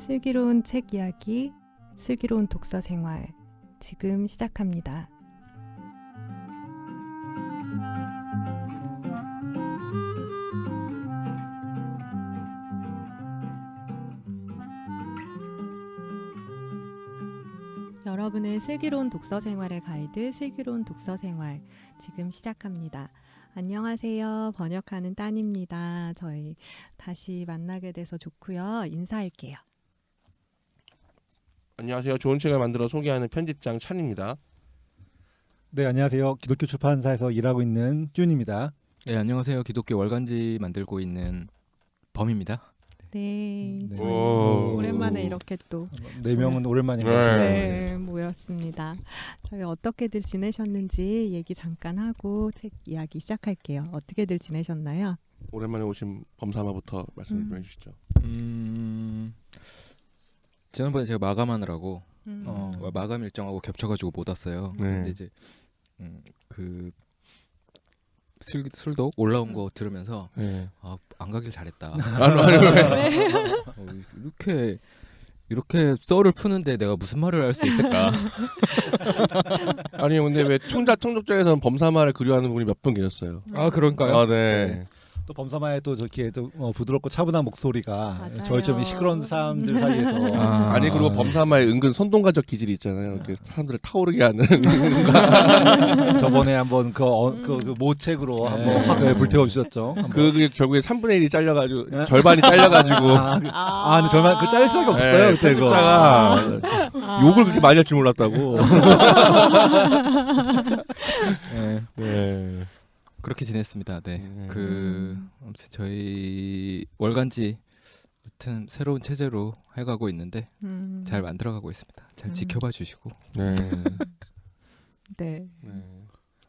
슬기로운 책 이야기, 슬기로운 독서 생활, 지금 시작합니다. 여러분의 슬기로운 독서 생활의 가이드, 슬기로운 독서 생활, 지금 시작합니다. 안녕하세요. 번역하는 딴입니다. 저희 다시 만나게 돼서 좋고요. 인사할게요. 안녕하세요. 좋은 책을 만들어 소개하는 편집장 찬입니다. 네, 안녕하세요. 기독교 출판사에서 일하고 있는 쭌입니다. 네, 안녕하세요. 기독교 월간지 만들고 있는 범입니다. 네, 네. 저희 오. 오랜만에 이렇게 또 4명은 오랜만인 것 네. 같아요. 모였습니다. 저희 어떻게들 지내셨는지 얘기 잠깐 하고 책 이야기 시작할게요. 어떻게들 지내셨나요? 오랜만에 오신 범사마부터 말씀 좀 해주시죠. 지난번에 제가 마감하느라고 음. 마감 일정하고 겹쳐가지고 못 왔어요. 네. 근데 이제 그 술독 올라온 거 들으면서 네. 안 가길 잘했다. 네. 이렇게 썰을 푸는데 내가 무슨 말을 할 수 있을까? 아니 근데 왜 청족장에서는 범사마를 그리워하는 분이 몇 분 계셨어요. 아 그런가요? 아 네. 또 범사마의 또 저렇게 또 부드럽고 차분한 목소리가 맞아요. 저희처럼 시끄러운 사람들 사이에서 아니 그리고 범사마의 은근 선동가적 기질이 있잖아요. 이렇게 사람들을 타오르게 하는. 저번에 한번 그 모책으로 네. 한번 확 불태워 주셨죠. 그게 결국에 3분의 1이 잘려가지고 네. 절반이 잘려가지고 근데 정말 그 잘릴 수밖에 없었어요. 네, 그때 그거. 편집자가 욕을 그렇게 많이 할 줄 몰랐다고. 네, 네. 그렇게 지냈습니다. 네. 음. 아무튼 저희 월간지 아무튼 새로운 체제로 해가고 있는데 잘 만들어가고 있습니다. 잘 지켜봐 주시고. 네. 네. 네.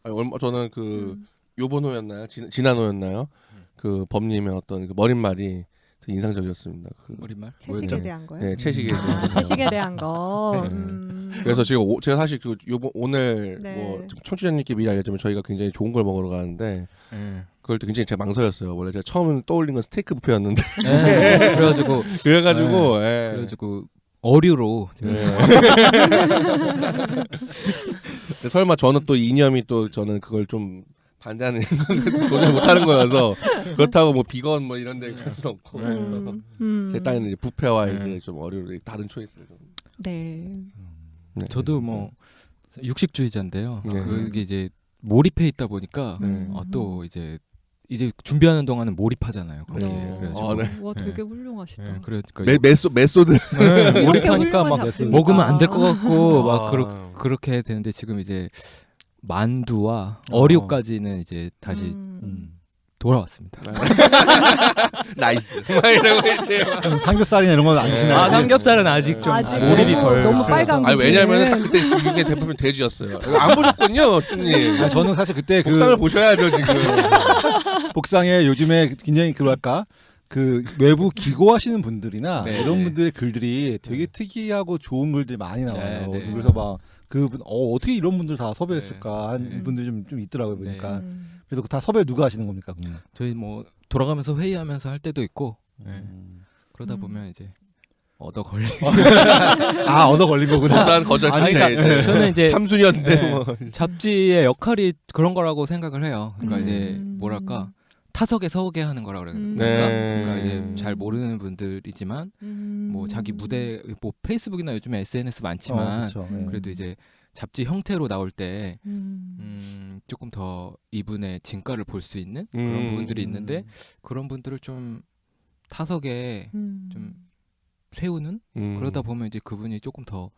아니, 저는 그 요번호였나요? 지난호였나요? 그 범님의 어떤 그 머릿말이 되게 인상적이었습니다. 그 머릿말? 채식에 대한 거요? 네, 채식에 대한 채식에 대한 거. 네. 그래서 제가 사실 그 오늘 네. 뭐 청취자님께 미리 알려주면 저희가 굉장히 좋은 걸 먹으러 가는데 그걸 때 굉장히 제가 망설였어요. 원래 제가 처음 떠올린 건 스테이크 뷔페였는데 그래가지고 그래가지고 어류로 제가 네. 근데 설마 저는 또 이념이 또 저는 그걸 좀 반대하는 도저히 못하는 거여서 그렇다고 뭐 비건 뭐 이런 데 갈 수는 없고 제 딸은 이제 뷔페와 이제 좀 어류로 다른 초이스를 좀. 네. 네. 저도 뭐 육식주의자인데요. 네. 그게 이제 몰입해 있다 보니까 네. 또 이제 준비하는 동안은 몰입하잖아요. 거기에. 네. 그래가지고 네. 와, 되게 네. 훌륭하시다. 네, 그러니까 메소드 네, 몰입하니까 막 훌륭한 먹으면 안 될 것 같고 아. 막 그렇게 되는데 지금 이제 만두와 어류까지는 이제 다시 돌아왔습니다. 나이스 막 이러고 이제 막. 그럼 삼겹살이나 이런 건 안 드시나요? 아 삼겹살은 아직 좀 아직 몰입이 덜. 너무 빨간 아니 거. 왜냐면 딱 그때 이게 대부분 돼지였어요. 이거 안 보셨군요, 쭈님. 아니, 저는 사실 그때 복상을 보셔야죠 지금. 복상에 요즘에 굉장히 그럴까 그 외부 기고하시는 분들이나 네. 이런 분들의 글들이 되게 특이하고 좋은 글들이 많이 나와요. 네, 네. 그래서 막 그분 어떻게 이런 분들 다 섭외했을까 한 네. 분들이 좀 있더라고요 보니까. 네. 그래서 다 섭외 누가 하시는 겁니까? 그러면? 저희 뭐 돌아가면서 회의하면서 할 때도 있고 네. 그러다 음. 보면 이제 얻어 걸리. 얻어 걸린 거구나. 복상 거절 아니, 끝에 그러니까 저는 이제 삼순이었는데 네. 뭐. 잡지의 역할이 그런 거라고 생각을 해요. 그러니까 이제 음. 뭐랄까 타석에 서게 하는 거라 그래야 되나? 네. 그러니까 이제 잘 모르는 분들이지만 뭐 자기 무대 뭐 페이스북이나 요즘에 SNS 많지만 그렇죠. 네. 그래도 이제 잡지 형태로 나올 때 음. 조금 더 이분의 진가를 볼 수 있는 그런 부분들이 있는데 그런 분들을 좀 타석에 좀 세우는 그러다 보면 이제 그분이 조금 더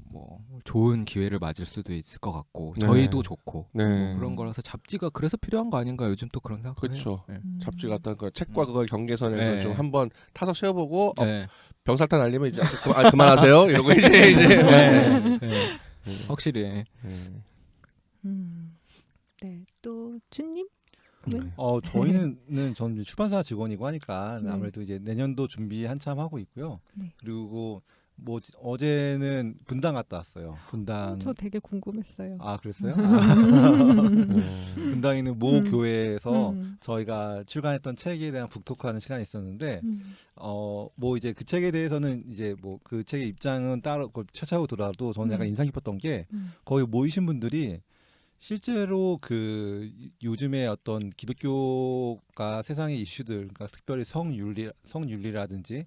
뭐 좋은 기회를 맞을 수도 있을 것 같고 네. 저희도 좋고 네. 뭐 그런 거라서 잡지가 그래서 필요한 거 아닌가 요즘 또 그런 생각을 그렇죠. 해요. 잡지 같은 그 책과 그걸 경계선에서 네. 좀 한번 타석 세워보고 네. 병살탄 날리면 이제 그만하세요 이러고 이제 네. 네. 확실히 네. 네. 또 쭈님? 저희는 전 출판사 직원이고 하니까 네. 아무래도 이제 내년도 준비 한참 하고 있고요. 네. 그리고 뭐 어제는 분당 갔다 왔어요. 분당. 저 되게 궁금했어요. 아 그랬어요? 분당에 있는 모 교회에서 저희가 출간했던 책에 대한 북토크하는 시간이 있었는데 뭐 이제 그 책에 대해서는 이제 뭐 그 책의 입장은 따로 차차고 들어도 저는 약간 인상 깊었던 게 거기 모이신 분들이 실제로 그 요즘에 어떤 기독교가 세상의 이슈들, 그러니까 특별히 성윤리라든지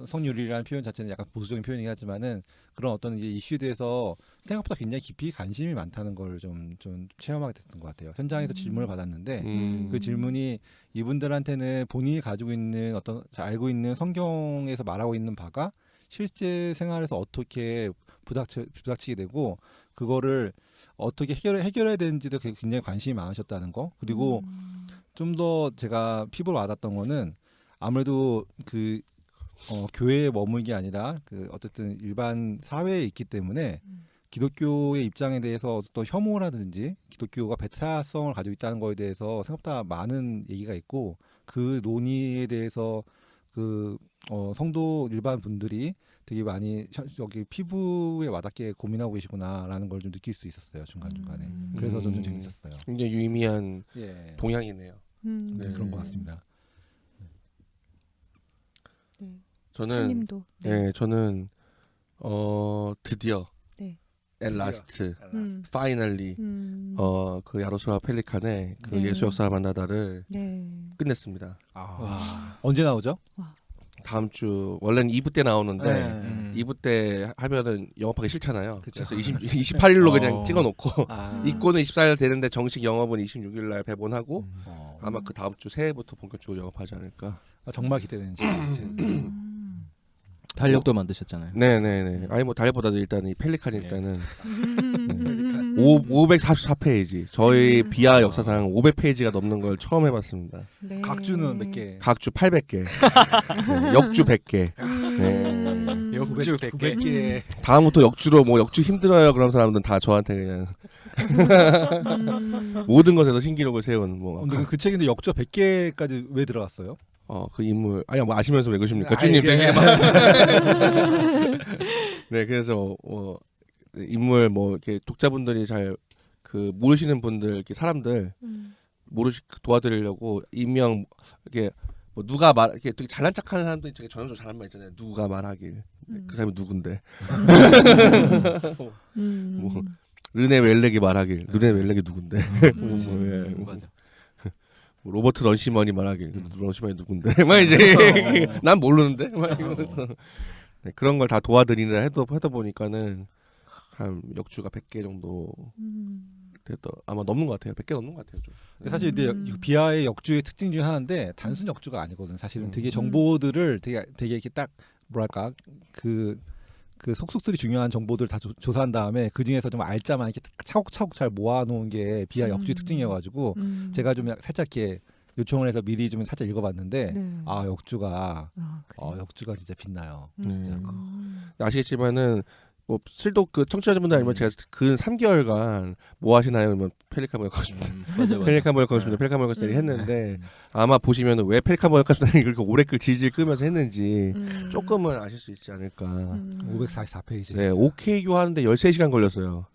성윤리라는 표현 자체는 약간 보수적인 표현이긴 하지만은 그런 어떤 이제 이슈에 대해서 생각보다 굉장히 깊이 관심이 많다는 걸 좀 체험하게 됐던 것 같아요. 현장에서 질문을 받았는데 그 질문이 이분들한테는 본인이 가지고 있는 어떤 알고 있는 성경에서 말하고 있는 바가 실제 생활에서 어떻게 부닥치게 되고 그거를 어떻게 해결해야 되는지도 굉장히 관심이 많으셨다는 거. 그리고 좀 더 제가 피부로 와닿았던 거는 아무래도 그 교회에 머무는 게 아니라 그 어쨌든 일반 사회에 있기 때문에 기독교의 입장에 대해서 어떤 혐오라든지 기독교가 배타성을 가지고 있다는 거에 대해서 생각보다 많은 얘기가 있고 그 논의에 대해서 그 성도 일반 분들이 되게 많이 여기 피부에 와닿게 고민하고 계시구나라는 걸 좀 느낄 수 있었어요 중간중간에. 그래서 좀 재밌었어요. 굉장히 유의미한 동향이네요. 네, 그런 것 같습니다. 네. 저는 님도. 저는 드디어 네. at last, finally 그 야로슬라브 펠리칸의 그 네. 예수 역사를 만나다를 네. 끝냈습니다. 언제 나오죠? 다음 주 원래는 2부 때 나오는데 2부 때 하면은 영업하기 싫잖아요. 그쵸. 그래서 28일로 그냥 찍어놓고 아. 입고는 24일 되는데 정식 영업은 26일 날 배본하고 아마 그 다음 주 새해부터 본격적으로 영업하지 않을까. 정말 기대되는 달력도 만드셨잖아요. 네네네. 아니 뭐 달력보다도 일단 이 펠리칸이니까는 544페이지. 저희 비하 역사상 500페이지가 넘는 걸 처음 해봤습니다. 네. 각주는 몇 개? 각주 800개, 네, 역주 100개. 네. 역주 900개. 다음부터 역주로 뭐 역주 힘들어요 그런 사람들은 다 저한테 그냥 모든 것에서 신기록을 세운 뭐. 근데 그 책인데 역주 100개까지 왜 들어갔어요? 그 인물 아니 뭐 아시면서 왜 그러십니까? 아니, 주님 되게 네, 그래서 인물 뭐 이렇게 독자분들이 잘 그 모르시는 분들 이렇게 사람들 도와드리려고 인명 이렇게 뭐 누가 이렇게 되게 잘난 척하는 사람도 되게 전형적으로 잘하는 말 있잖아요. 누가 말하길 그 사람이 누군데 뭐 르네 웰렉이 말하길 르네 웰렉이 누군데 맞아. 로버트 런시먼이 말하길 런시먼이 누군데 막 이제 난 모르는데 막 이러면서 네, 그런 걸 다 도와드리느라 하다 보니까는 한 역주가 100개 정도 됐다. 아마 넘는 것 같아요. 100개 넘는 것 같아요. 좀. 근데 사실 이제 비하의 역주의 특징 중에 하나인데 단순 역주가 아니거든. 사실은 되게 정보들을 되게 이렇게 딱 뭐랄까 그 속속들이 중요한 정보들 다 조사한 다음에 그 중에서 좀 알짜만 이렇게 차곡차곡 잘 모아놓은 게 비하 역주의 특징이어가지고 제가 좀 살짝 이렇게 요청을 해서 미리 좀 살짝 읽어봤는데 역주가 역주가 진짜 빛나요. 진짜. 아시겠지만은 뭐 실도 그 청취자분들 아니면 제가 근 3개월간 뭐 하시나요? 그러면 펠리칸 모욕하고 싶다. 펠리칸 모욕하고 싶다. 펠리칸 모욕하고 싶다 했는데 아마 보시면은 왜 펠리칸 모욕하고 싶다는 그렇게 오래 질질 끄면서 했는지 조금은 아실 수 있지 않을까. 544페이지. 네, OK교 하는데 13시간 걸렸어요.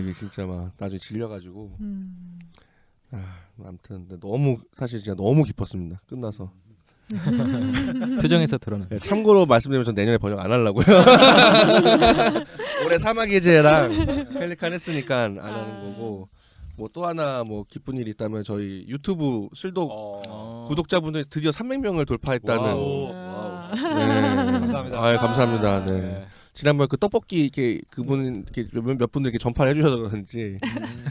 이게 진짜 막 나중에 질려가지고. 아무튼 너무 사실 진짜 너무 기뻤습니다. 끝나서. 표정에서 드러나. 네, 참고로 말씀드리면 전 내년에 번역 안 하려고요. 올해 사마기제랑 펠리칸 했으니까 안 하는 거고 뭐 또 하나 뭐 기쁜 일이 있다면 저희 유튜브 술독 구독자분들이 드디어 300명을 돌파했다는. 네. 감사합니다. 감사합니다. 네. 지난번에 그 떡볶이 이렇게 그분 이렇게 몇 분들 이렇게 전파를 해주셔서 그런지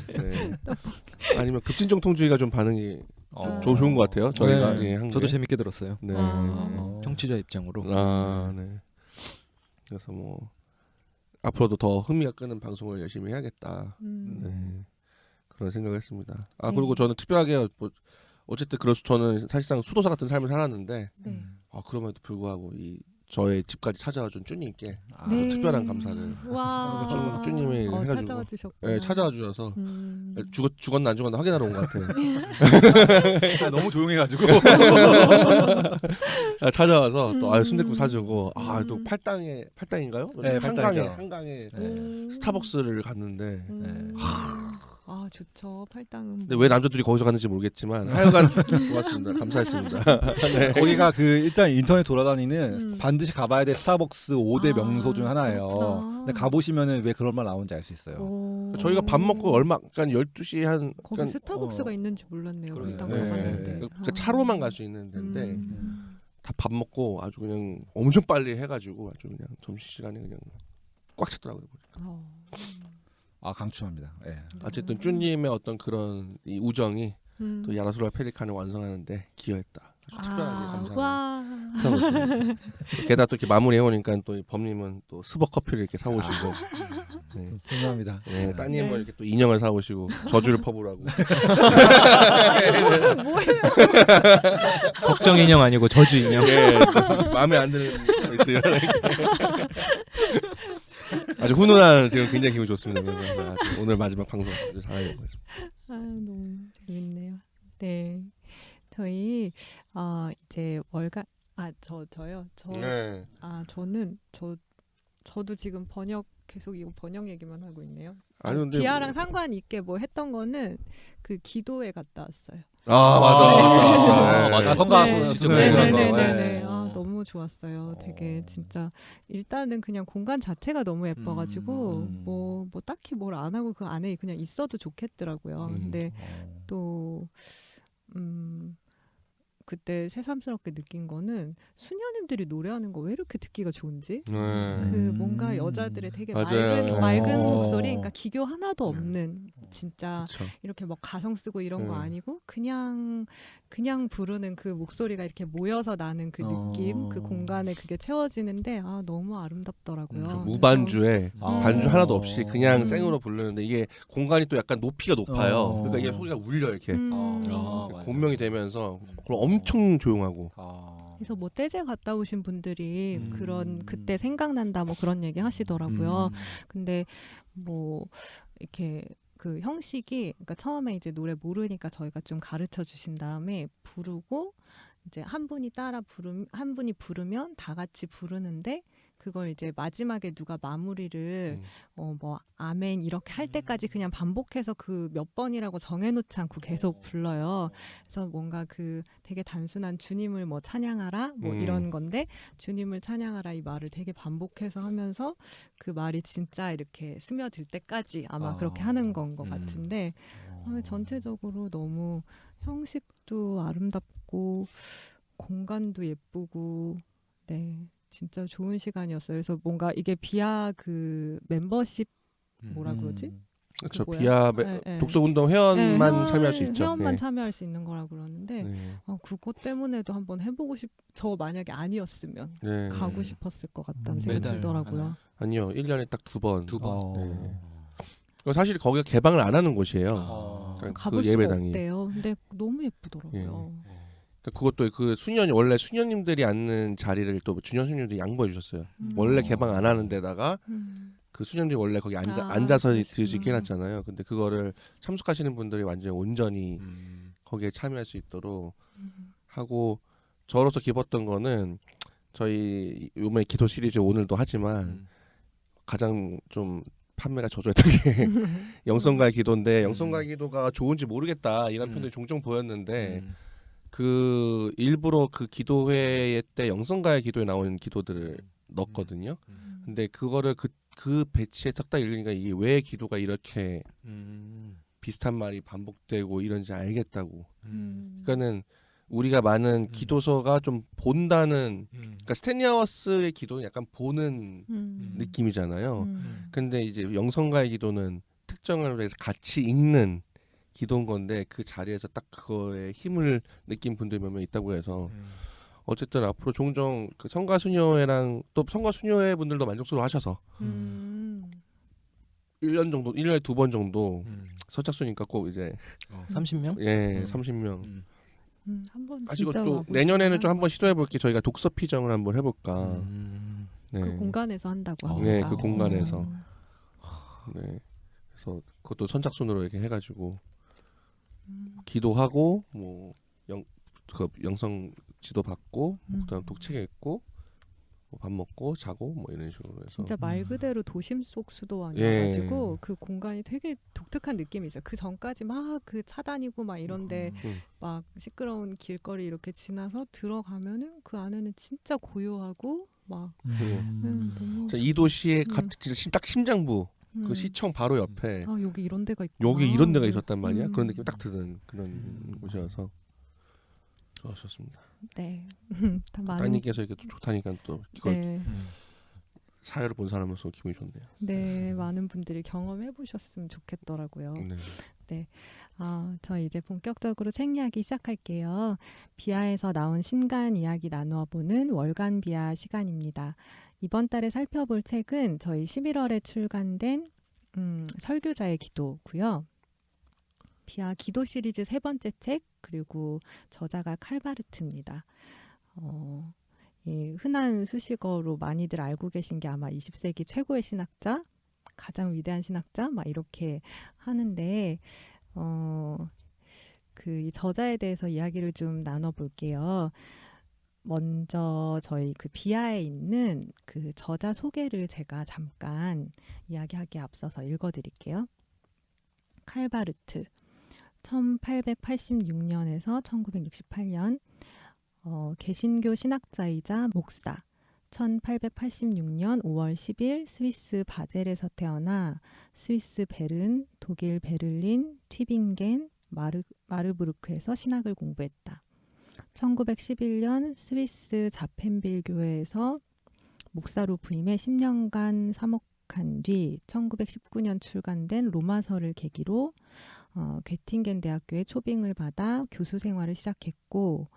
네. 아니면 급진정통주의가 좀 반응이 좋은 것 같아요. 저희가 네. 한 저도 게. 재밌게 들었어요. 네. 청취자 입장으로. 네. 그래서 뭐 앞으로도 더 흥미가 끄는 방송을 열심히 해야겠다. 네. 그런 생각을 했습니다. 그리고 저는 특별하게 뭐 어쨌든 저는 사실상 수도사 같은 삶을 살았는데 그럼에도 불구하고 이 저의 집까지 찾아와준 쭈님께 특별한 감사를. 와. 쭈님이 해가지고 찾아와 주셨고. 네, 찾아와 주셔서 죽었나 안 죽었나 확인하러 온 것 같아요. 너무 조용해가지고. 찾아와서 또 순댓국 사주고 또 팔당인가요? 네, 한강에 네. 스타벅스를 갔는데 아 좋죠. 팔당은. 근데 왜 남자들이 거기서 갔는지 모르겠지만 하여간 고맙습니다. 감사했습니다. 네. 거기가 그 일단 인터넷 돌아다니는 반드시 가봐야 될 스타벅스 5대 명소 중 하나예요. 그렇구나. 근데 가보시면은 왜 그런 말 나오는지 알 수 있어요. 저희가 밥 먹고 얼마 한 12시 한 거기 스타벅스가 있는지 몰랐네요. 그러네요. 일단 네. 가봤는데. 그 차로만 갈 수 있는 데인데 다 밥 먹고 아주 그냥 엄청 빨리 해가지고 아주 그냥 점심시간에 그냥 꽉 찼더라고요. 강추합니다. 예. 어쨌든 쭈님의 어떤 그런 이 우정이 또 야라슬라 페리칸을 완성하는데 기여했다. 특별하게 감사합니다. 게다가 또 이렇게 마무리 해오니까 또 범님은 또 스벅 커피를 이렇게 사오시고, 네. 감사합니다. 네, 따님은 이렇게 또 인형을 사오시고 저주를 퍼부라고. 뭐예요? 걱정 인형 아니고 저주 인형. 네, 마음에 안 드는 거 있어요. 아주 훈훈한 지금 굉장히 기분 좋습니다. 그래서 오늘 마지막 방송 아주 잘하는 것 같습니다. 너무 재밌네요. 네, 저희 이제 월간 저요. 네. 저도 지금 계속 이거 번역 얘기만 하고 있네요. 아니, 근데 기아랑 상관 있게 뭐 했던 거는 그 기도회 갔다 왔어요. 맞아. 성가 네네네네. 너무 좋았어요. 되게 진짜 일단은 그냥 공간 자체가 너무 예뻐가지고 뭐 딱히 뭘 안 하고 그 안에 그냥 있어도 좋겠더라고요. 근데 또 그때 새삼스럽게 느낀 거는 수녀님들이 노래하는 거 왜 이렇게 듣기가 좋은지 그 뭔가 여자들의 되게 맞아요. 맑은 목소리, 그러니까 기교 하나도 없는 진짜 그쵸. 이렇게 막 가성 쓰고 이런 거 네. 아니고 그냥 부르는 그 목소리가 이렇게 모여서 나는 그 느낌, 그 공간에 그게 채워지는데 너무 아름답더라고요. 무반주에 반주 하나도 없이 그냥 생으로 부르는데 이게 공간이 또 약간 높이가 높아요. 그러니까 이게 소리가 울려 이렇게 공명이 되면서 엄청 조용하고. 그래서 뭐 떼제 갔다 오신 분들이 그런 그때 생각난다 뭐 그런 얘기 하시더라고요. 근데 뭐 이렇게 그 형식이 그러니까 처음에 이제 노래 모르니까 저희가 좀 가르쳐 주신 다음에 부르고 이제 한 분이 한 분이 부르면 다 같이 부르는데 그걸 이제 마지막에 누가 마무리를 뭐 아멘 이렇게 할 때까지 그냥 반복해서 그 몇 번이라고 정해놓지 않고 계속 불러요. 그래서 뭔가 그 되게 단순한 주님을 뭐 찬양하라 뭐 이런 건데 주님을 찬양하라 이 말을 되게 반복해서 하면서 그 말이 진짜 이렇게 스며들 때까지 아마 그렇게 하는 건 것 같은데 전체적으로 너무 형식도 아름답고 공간도 예쁘고 네. 진짜 좋은 시간이었어요. 그래서 뭔가 이게 비아 그 멤버십 뭐라 그러지? 그렇죠. 뭐야? 비아 독서운동 회원만 참여할 수 있죠. 회원만 참여할 수 있는 거라 그러는데 네. 그것 때문에도 한번 해보고 저 만약에 아니었으면 네. 가고 싶었을 것 같다는 생각이 들더라고요. 아니요. 1년에 딱 두 번. 네. 사실 거기가 개방을 안 하는 곳이에요. 가볼 수가 없대요. 근데 너무 예쁘더라고요. 그것도 그 원래 수녀님들이 앉는 자리를 또 주년 수녀님들이 양보해 주셨어요. 원래 개방 안 하는 데다가 그 수녀님들이 원래 거기 앉아서 들 수 있게 해놨잖아요. 근데 그거를 참석하시는 분들이 완전히 온전히 거기에 참여할 수 있도록 하고 저로서 기뻤던 거는 저희 요번에 기도 시리즈 오늘도 하지만 가장 좀 판매가 저조했던 게 영성가의 기도인데 영성가의 기도가 좋은지 모르겠다 이런 편들이 종종 보였는데 그 일부러 그 기도회 때 영성가의 기도에 나오는 기도들을 넣었거든요. 근데 그거를 그 배치에 딱 읽으니까 이게 왜 기도가 이렇게 비슷한 말이 반복되고 이런지 알겠다고. 그러니까는 우리가 많은 기도서가 좀 본다는 그러니까 스탠리아워스의 기도는 약간 보는 느낌이잖아요. 근데 이제 영성가의 기도는 특정을 해서 같이 읽는 기도인 건데 그 자리에서 딱 그거에 힘을 느낀 분들이 몇 명 있다고 해서 어쨌든 앞으로 종종 그 성가 수녀회랑 또 성가 수녀회 분들도 만족스러워 하셔서 1년 정도 1년에 2번 정도 선착순이니까 꼭 이제 30명? 예, 30명. 한번 아시고 진짜 또 내년에는 좀 한번 시도해 볼게. 저희가 독서 피정을 한번 해볼까. 네. 그 공간에서 한다고 합니다. 네, 그 공간에서. 네. 그래서 그것도 선착순으로 이렇게 해가지고 기도하고 뭐 영성 지도 받고 그다음 독책 읽고 뭐 밥 먹고 자고 뭐 이런 식으로 해서 진짜 말 그대로 도심 속 수도원이어가지고 그 공간이 되게 독특한 느낌이 있어요. 그 전까지 막 그 차 다니고 막 이런데 막 시끄러운 길거리 이렇게 지나서 들어가면은 그 안에는 진짜 고요하고 막 너무 이 도시의 진짜 딱 심장부 그 시청 바로 옆에 여기 이런 데가 있구나. 여기 이런 데가 있었단 말이야. 그런 느낌이 딱 드는 그런 곳이어서 좋았습니다. 네. 다 많은 따님께서 이렇게 또 좋다니까 또 이걸 사회를 본 사람으로서 기분이 좋네요. 네, 많은 분들이 경험해 보셨으면 좋겠더라고요. 네. 저 이제 본격적으로 책 이야기 시작할게요. 비아에서 나온 신간 이야기 나누어 보는 월간 비아 시간입니다. 이번 달에 살펴볼 책은 저희 11월에 출간된 설교자의 기도고요. 비아 기도 시리즈 3번째 책, 그리고 저자가 칼바르트입니다. 이 흔한 수식어로 많이들 알고 계신 게 아마 20세기 최고의 신학자, 가장 위대한 신학자 막 이렇게 하는데 이 저자에 대해서 이야기를 좀 나눠볼게요. 먼저 저희 그 비아에 있는 그 저자 소개를 제가 잠깐 이야기하기에 앞서서 읽어드릴게요. 칼바르트 1886년에서 1968년 개신교 신학자이자 목사 1886년 5월 10일 스위스 바젤에서 태어나 스위스 베른, 독일 베를린, 튜빙겐, 마르부르크에서 신학을 공부했다. 1911년 스위스 자펜빌 교회에서 목사로 부임해 10년간 사목한 뒤 1919년 출간된 로마서를 계기로 괴팅겐 대학교에 초빙을 받아 교수 생활을 시작했고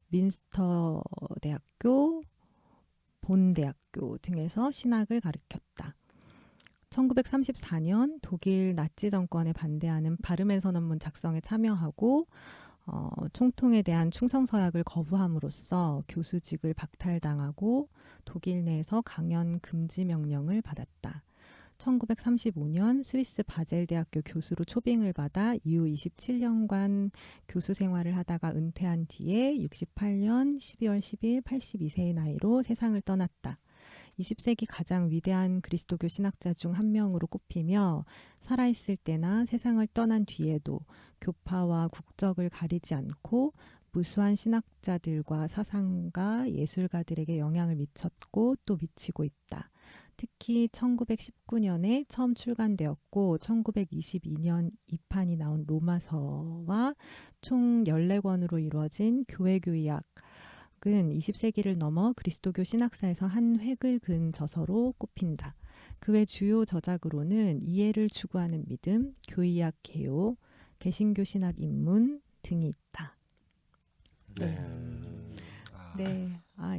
민스터 대학교, 본 대학교 등에서 신학을 가르쳤다. 1934년 독일 나치 정권에 반대하는 바르멘 선언문 작성에 참여하고 총통에 대한 충성 서약을 거부함으로써 교수직을 박탈당하고 독일 내에서 강연 금지 명령을 받았다. 1935년 스위스 바젤 대학교 교수로 초빙을 받아 이후 27년간 교수 생활을 하다가 은퇴한 뒤에 68년 12월 10일 82세의 나이로 세상을 떠났다. 20세기 가장 위대한 그리스도교 신학자 중 한 명으로 꼽히며 살아있을 때나 세상을 떠난 뒤에도 교파와 국적을 가리지 않고 무수한 신학자들과 사상가, 예술가들에게 영향을 미쳤고 또 미치고 있다. 특히 1919년에 처음 출간되었고 1922년 2판이 나온 로마서와 총 14권으로 이루어진 교회교의학은 20세기를 넘어 그리스도교 신학사에서 한 획을 그은 저서로 꼽힌다. 그 외 주요 저작으로는 이해를 추구하는 믿음, 교의학 개요, 개신교 신학 입문 등이 있다. 네.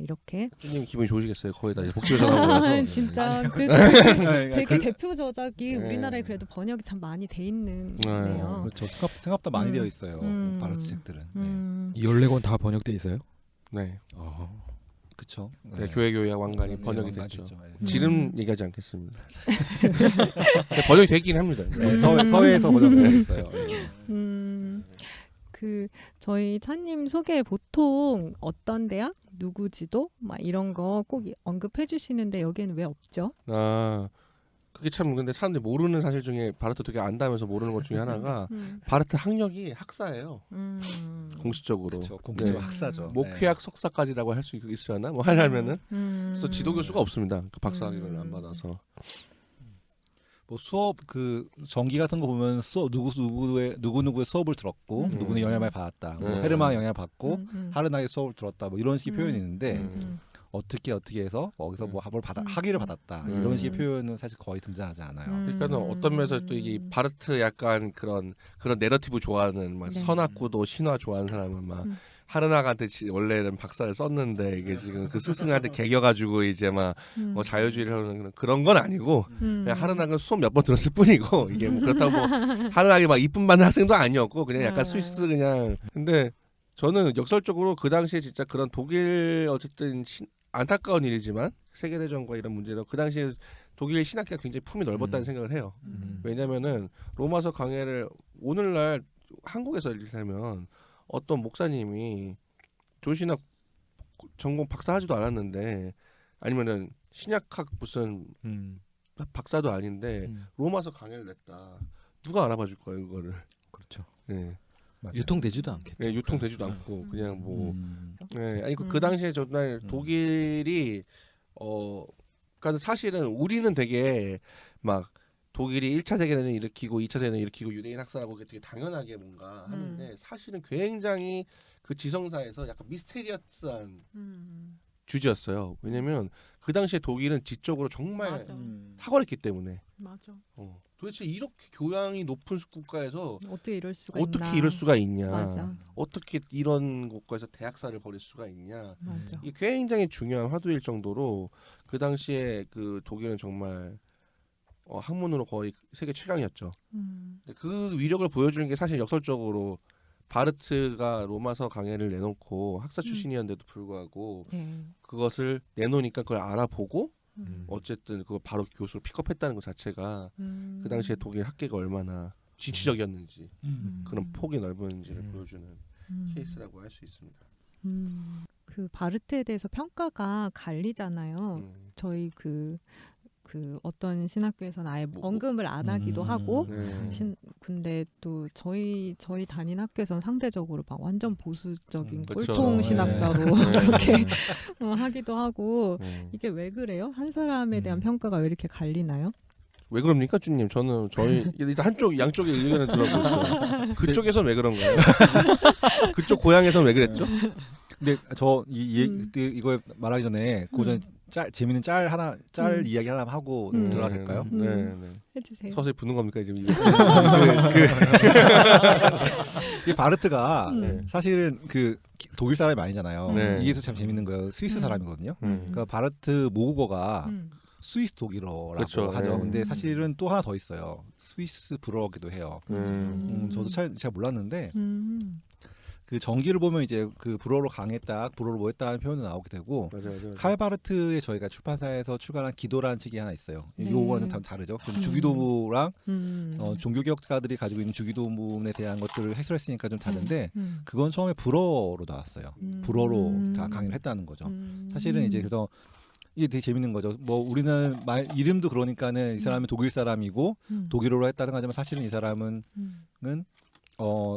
이렇게. 님 기분이 좋으시겠어요. 거의 다 복지로 전화보내서. 진짜 되게 대표 저작이 우리나라에 그래도 번역이 참 많이 돼 있는 거네요. 그렇죠. 생각보다 많이 되어 있어요. 바르트 책들은. 14권 다 번역돼 있어요? 네. 그렇죠. 네. 교회교회학 왕관이 번역이 됐죠. 지름 얘기하지 않겠습니다. 번역이 되긴 합니다. 네, 서해에서 번역되어 있어요. 저희 차님 소개 보통 어떤 대학, 누구 지도 막 이런 거 꼭 언급해 주시는데 여기에는 왜 없죠? 그게 참 근데 사람들이 모르는 사실 중에 바르트 되게 안다면서 모르는 것 중에 하나가 바르트 학력이 학사예요. 공식적으로. 그렇죠. 공식적으로 학사죠. 목회학 석사까지라고 할 수 있으려나? 뭐 하려면은 그래서 지도 교수가 없습니다. 그 박사학위를 안 받아서. 뭐 수업 그 정기 같은 거 보면 수업 누구의 수업을 들었고 누구는 영향을 많이 받았다. 뭐 헤르망 영향을 받고 하르나의 수업을 들었다. 뭐 이런 식의 표현이 있는데 어떻게 해서 거기서 뭐 학위를 받았다. 이런 식의 표현은 사실 거의 등장하지 않아요. 그러니까 어떤 면에서 또 이게 바르트 약간 그런 내러티브 좋아하는 막 선악구도 신화 좋아하는 사람은 막 하르나한테 원래는 박사를 썼는데 이게 지금 그 스승한테 개겨가지고 이제 막 뭐 자유주의를 하는 그런 건 아니고 그냥 하르나는 수업 몇 번 들었을 뿐이고 이게 뭐 그렇다고 뭐 하르나에게 막 이쁨 받는 학생도 아니었고 그냥 약간 스위스 그냥. 근데 저는 역설적으로 그 당시에 진짜 그런 독일 어쨌든 안타까운 일이지만 세계대전과 이런 문제로 그 당시에 독일 신학계가 굉장히 품이 넓었다는 생각을 해요. 왜냐면은 로마서 강해를 오늘날 한국에서 예를 들면 어떤 목사님이 조신학 전공 박사하지도 않았는데 아니면은 신약학 무슨 박사도 아닌데 로마서 강의를 냈다. 누가 알아봐 줄 거예요 그거를. 그렇죠. 네. 유통되지도 않겠죠. 네, 유통되지도 않고 그냥 뭐. 네, 아니 그 당시에 정말 독일이 그러니까 사실은 우리는 되게 막 독일이 1차 세계대전 일으키고 2차 세계대전 일으키고 유대인 학살하고 되게 당연하게 뭔가 하는데 사실은 굉장히 그 지성사에서 약간 미스테리어스한 주제였어요. 왜냐면 그 당시에 독일은 지적으로 정말 탁월했기 때문에. 맞아. 도대체 이렇게 교양이 높은 국가에서 어떻게 이럴 수가 있냐? 맞아. 어떻게 이런 국가에서 대학살을 벌일 수가 있냐? 맞아. 이게 굉장히 중요한 화두일 정도로 그 당시에 그 독일은 정말 학문으로 거의 세계 최강이었죠. 근데 그 위력을 보여주는 게 사실 역설적으로 바르트가 로마서 강해를 내놓고 학사 출신이었는데도 불구하고 그것을 내놓으니까 그걸 알아보고 어쨌든 그걸 바로 교수로 픽업했다는 것 자체가 그 당시에 독일 학계가 얼마나 진취적이었는지 그런 폭이 넓은지를 보여주는 케이스라고 할 수 있습니다. 그 바르트에 대해서 평가가 갈리잖아요. 저희 그 어떤 신학교에서는 아예 언급을 안 하기도 하고 근데 또 저희 다닌 학교에서는 상대적으로 막 완전 보수적인 꼴통 신학자로 그렇게 하기도 하고 이게 왜 그래요? 한 사람에 대한 평가가 왜 이렇게 갈리나요? 왜 그럽니까, 주님? 저희 일단 양쪽의 의견을 들어보죠. 그쪽에서는 왜 그런가요? 그쪽 고향에서는 왜 그랬죠? 근데 이거 말하기 전에 고전 재밌는 짤 이야기 하나 하고 들어가도 될까요? 네. 해주세요. 서서히 붙는 겁니까 지금? 이 바르트가 사실은 그 독일 사람이 아니잖아요. 이게 참 재밌는 거예요. 스위스 사람이거든요. 그러니까 바르트 모국어가 스위스 독일어라고 그렇죠. 하죠. 근데 사실은 또 하나 더 있어요. 스위스 불어기도 해요. 저도 잘 몰랐는데 그 전기를 보면 이제 그 불어로 강했다, 불어로 뭐했다는 표현도 나오게 되고 맞아. 칼 바르트의 저희가 출판사에서 출간한 기도라는 책이 하나 있어요. 요거는 다 다르죠. 주기도부랑 종교개혁가들이 가지고 있는 주기도문에 대한 것들을 해설했으니까 좀 다른데 그건 처음에 불어로 나왔어요. 불어로 다 강의를 했다는 거죠. 사실은 이제 그래서 이게 되게 재밌는 거죠. 뭐 우리는 이름도 그러니까는 이 사람은 독일 사람이고 독일어로 했다는 거지만 사실은 이 사람은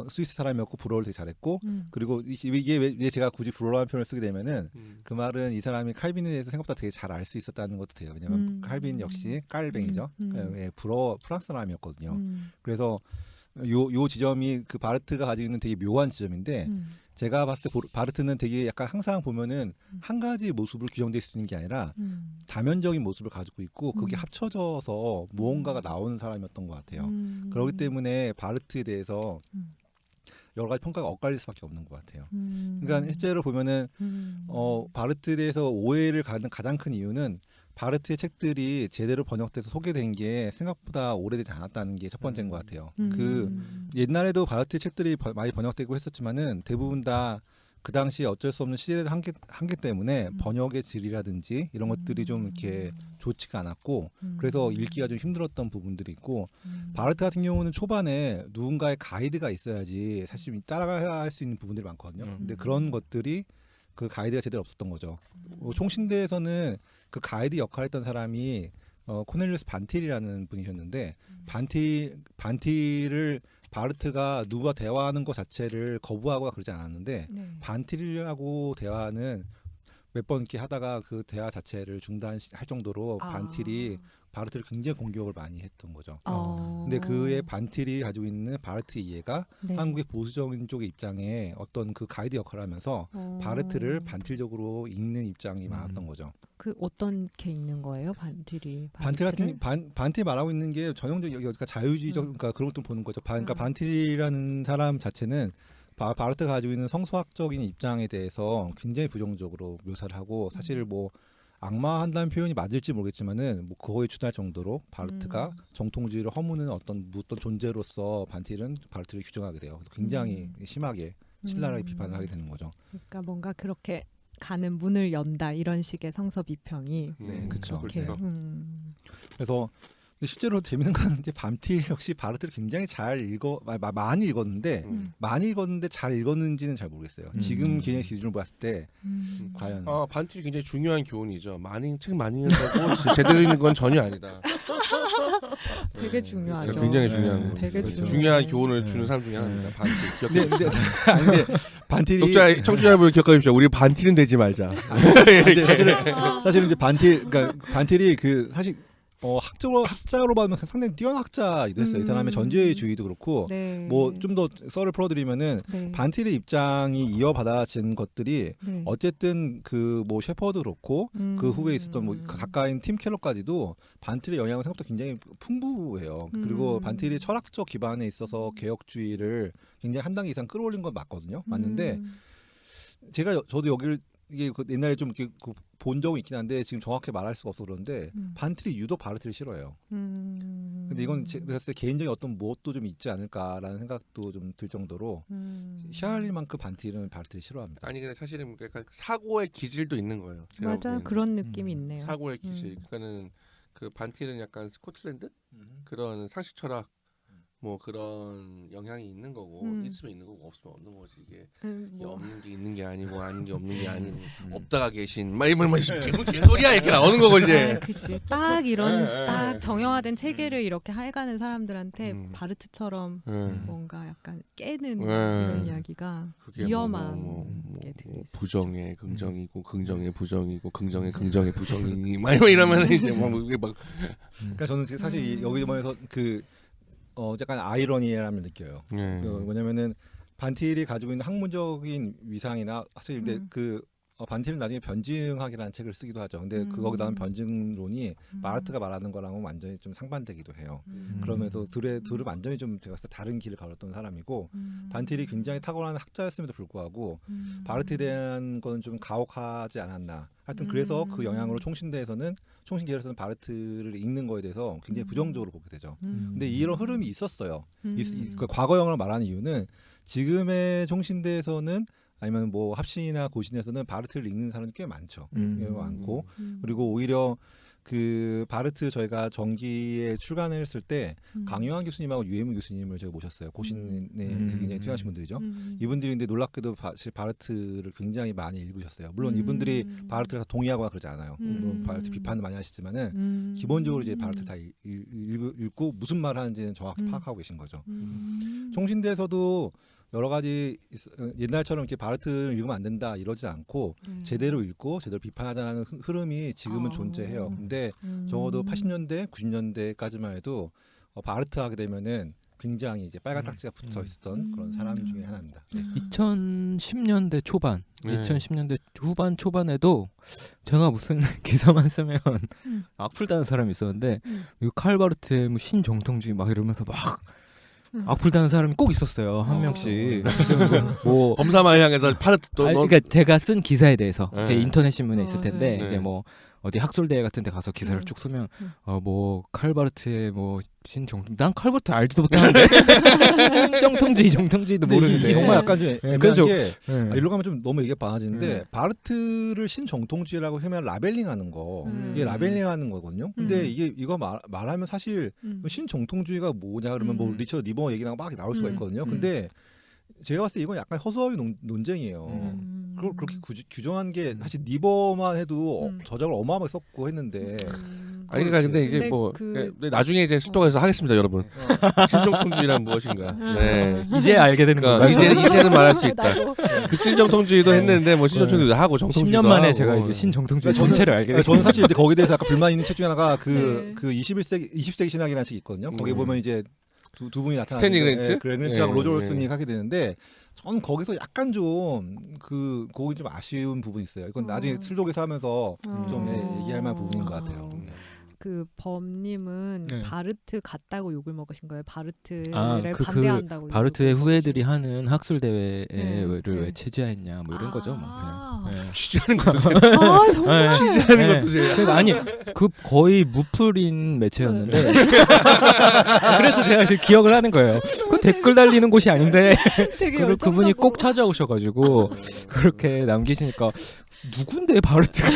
스위스 사람이었고 불어를 되게 잘했고 그리고 이게 왜 제가 굳이 불어라는 표현을 쓰게 되면은 그 말은 이 사람이 칼빈에 대해서 생각보다 되게 잘 알 수 있었다는 것도 돼요. 왜냐면 칼빈 역시 깔뱅이죠. 프랑스 사람이었거든요. 그래서 요 지점이 그 바르트가 가지고 있는 되게 묘한 지점인데 제가 봤을 때 바르트는 되게 약간 항상 보면은 한 가지 모습으로 규정될 수 있는 게 아니라 다면적인 모습을 가지고 있고 그게 합쳐져서 무언가가 나오는 사람이었던 것 같아요. 그렇기 때문에 바르트에 대해서 여러 가지 평가가 엇갈릴 수밖에 없는 것 같아요. 그러니까 실제로 보면은 바르트에 대해서 오해를 가는 가장 큰 이유는 바르트의 책들이 제대로 번역돼서 소개된 게 생각보다 오래되지 않았다는 게 첫 번째인 것 같아요. 그 옛날에도 바르트의 책들이 많이 번역되고 했었지만은 대부분 다 그 당시에 어쩔 수 없는 시대의 한계 때문에 번역의 질이라든지 이런 것들이 좀 이렇게 좋지가 않았고 그래서 읽기가 좀 힘들었던 부분들이 있고 바르트 같은 경우는 초반에 누군가의 가이드가 있어야지 사실 따라가야 할 수 있는 부분들이 많거든요. 근데 그런 것들이 그 가이드가 제대로 없었던 거죠. 총신대에서는 그 가이드 역할을 했던 사람이 코넬리우스 반틸이라는 분이셨는데 반틸을 바르트가 누구와 대화하는 것 자체를 거부하거나 그러지 않았는데 반틸하고 대화는 몇 번 이렇게 하다가 그 대화 자체를 중단할 정도로 반틸이 바르트를 굉장히 공격을 많이 했던 거죠. 근데 그의 반틸이 가지고 있는 바르트 이해가 한국의 보수적인 쪽의 입장에 어떤 그 가이드 역할을 하면서 바르트를 반틸적으로 읽는 입장이 많았던 거죠. 그 어떤 게 있는 거예요, 반틸이? 반틸 같은 반틸 말하고 있는 게 전형적인 그러니까 자유주의적 그러니까 그런 것도 보는 거죠. 그러니까 반틸이라는 사람 자체는 바르트가 가지고 있는 성서학적인 입장에 대해서 굉장히 부정적으로 묘사를 하고 사실 뭐 악마한다는 표현이 맞을지 모르겠지만은 뭐 그거에 준할 정도로 바르트가 정통주의를 허무는 어떤 존재로서 반틸은 바르트를 규정하게 돼요. 굉장히 심하게 신랄하게 비판을 하게 되는 거죠. 그러니까 뭔가 그렇게 가는 문을 연다 이런 식의 성서 비평이 네, 그렇죠. 그렇게, 그래서 실제로 재밌는 건 이제 밤틸 역시 바르트를 굉장히 잘 많이 읽었는데 많이 읽었는데 잘 읽었는지는 잘 모르겠어요. 지금 기준으로 봤을 때 과연 반틸이 굉장히 중요한 교훈이죠. 책 많이 읽었다고 제대로 읽는 건 전혀 아니다. 되게 중요하죠. 굉장히 중요한 되게 중요한 교훈을 주는 사람 중에 하나입니다. 반틸. 근데 반틸이 청취자분들 기억하십시오. 우리 반틸은 되지 말자. 사실은 이제 반틸이 그 사실 학자로 보면 상당히 뛰어난 학자이기도 했어요. 이 사람의 전제주의도 그렇고 네. 뭐 좀 더 썰을 풀어드리면은 네. 반틸의 입장이 이어받아진 것들이 네. 어쨌든 그 뭐 셰퍼도 그렇고 그 후에 있었던 뭐 가까인 팀 켈러까지도 반틸의 영향은 생각보다 굉장히 풍부해요. 그리고 반틸이 철학적 기반에 있어서 개혁주의를 굉장히 한 단계 이상 끌어올린 건 맞거든요. 맞는데 저도 여기를 이게 옛날에 좀 이렇게 본 적이 있긴 한데 지금 정확히 말할 수가 없어 그런데 반틸이 유독 바르트를 싫어해요. 근데 이건 제가 봤을 때 개인적인 어떤 무엇도 좀 있지 않을까라는 생각도 좀 들 정도로 샤를리만큼 반틸은 바르트를 싫어합니다. 아니 근데 사실은 그러니까 사고의 기질도 있는 거예요. 제가 맞아 보기에는. 그런 느낌이 있네요. 사고의 기질. 그러니까는 그 반틸은 약간 스코틀랜드 그런 상식 철학 뭐 그런 영향이 있는 거고 있으면 있는 거고 없으면 없는 거지 이게 없는 게 있는 게 아니고 아닌 게 없는 게 아니고 없다가 계신 막 이런 개소리야 이렇게 나오는 거고 이제. 그치. 딱 이런 딱 정형화된 체계를 이렇게 해가는 사람들한테 바르트처럼 뭔가 약간 깨는 이런 이야기가 위험한 게 들려있어요. 부정의 긍정이고 긍정의 부정이고 긍정의 긍정의 부정이니 막 이러면 이제 막 이게 막. 그러니까 저는 사실 여기 보면서 약간 아이러니함을 느껴요. 뭐냐면은 반틸이 가지고 있는 학문적인 위상이나 사실 근데 반틸은 나중에 변증학이라는 책을 쓰기도 하죠. 근데 거기다 나온 변증론이 바르트가 말하는 거랑은 완전히 좀 상반되기도 해요. 그러면서 둘은 완전히 좀 제가 봤을 때 다른 길을 걸었던 사람이고 반틸이 굉장히 탁월한 학자였음에도 불구하고 바르트에 대한 건 좀 가혹하지 않았나. 하여튼 그래서 그 영향으로 총신계열에서는 바르트를 읽는 거에 대해서 굉장히 부정적으로 보게 되죠. 근데 이런 흐름이 있었어요. 그 과거형을 말하는 이유는 지금의 총신대에서는 아니면 뭐 합신이나 고신에서는 바르트를 읽는 사람이 꽤 많죠. 꽤 많고 그리고 오히려 그 바르트 저희가 정기에 출간했을 때 강요한 교수님하고 유해문 교수님을 제가 모셨어요. 고신에 굉장히 뛰어나신 분들이죠. 이분들이 근데 놀랍게도 바르트를 굉장히 많이 읽으셨어요. 물론 이분들이 바르트를 다 동의하거나 그러지 않아요. 물론 바르트 비판도 많이 하시지만은 기본적으로 이제 바르트를 다 읽고 무슨 말 하는지는 정확히 파악하고 계신 거죠. 총신대에서도 여러 가지 옛날처럼 이렇게 바르트를 읽으면 안 된다 이러지 않고 제대로 읽고 제대로 비판하자는 흐름이 지금은 존재해요. 근데 적어도 80년대, 90년대까지만 해도 바르트 하게 되면은 굉장히 이제 빨간 딱지가 붙어 있었던 그런 사람 중에 하나입니다. 2010년대 초반, 2010년대 후반 초반에도 제가 무슨 기사만 쓰면 악플다는 사람이 있었는데 이거 칼 바르트의 뭐 신정통주의 막 이러면서 막 악플다는 사람이 꼭 있었어요. 한 명씩. 뭐 검사만 향해서 바르트 또 그러니까 제가 쓴 기사에 대해서 제 인터넷 신문에 있을 텐데 이제 뭐 어디 학술대회 같은 데 가서 기사를 쭉 쓰면 뭐 칼바르트의 뭐 신정통 난 칼바르트 알지도 못하는데 신정통주의 정통주의도 모르는데 정말 약간 좀 그래서 이리로 가면 좀 너무 이게 많아지는데 바르트를 신정통주의라고 하면 라벨링하는 거 이게 라벨링하는 거거든요. 근데 이거 말하면 사실 신정통주의가 뭐냐 그러면 뭐 리처드 니버 얘기랑 막 나올 수가 있거든요. 근데 제가 봤을 때 이건 약간 허수아비 논쟁이에요. 그걸 그렇게 규정한 게 사실 니버만 해도 저작을 어마어마하게 썼고 했는데 아니 그러니까 근데 이제 뭐 나중에 이제 수도에서 하겠습니다, 여러분. 신정통주의란 무엇인가. 네. 이제 알게 되는 거예요. 이제는 말할 수 있다. 그 신정통주의도 했는데 뭐 신정통주의도 하고 정통주의도 10년 만에 하고. 제가 이제 신정통주의 전체를 알게 됐어요. 저는 사실 이제 거기에 대해서 약간 불만 있는 책 중에 하나가 그 20세기 신학이라는 책이 있거든요. 거기 보면 이제 두 분이 나타나는데 스탠리 그랜츠? 그랜츠하고 로저 올슨이 하게 되는데 전 거기서 약간 좀 거기 좀 아쉬운 부분이 있어요. 이건 나중에 슬독에서 하면서 좀 얘기할 만한 부분인 것 같아요. 그 범님은 바르트 같다고 욕을 먹으신 거예요. 바르트를 그 반대한다고. 바르트의 후예들이 하는 학술 대회를 왜 체제했냐 뭐 이런 거죠. 뭐. 취재하는 것도 정말. 취재하는 것도 제가 아니 그 거의 무풀인 매체였는데 그래서 제가 지금 기억을 하는 거예요. 그 댓글 달리는 곳이 아닌데 그리고 그분이 꼭 찾아오셔가지고 그렇게 남기시니까 누군데 바르트가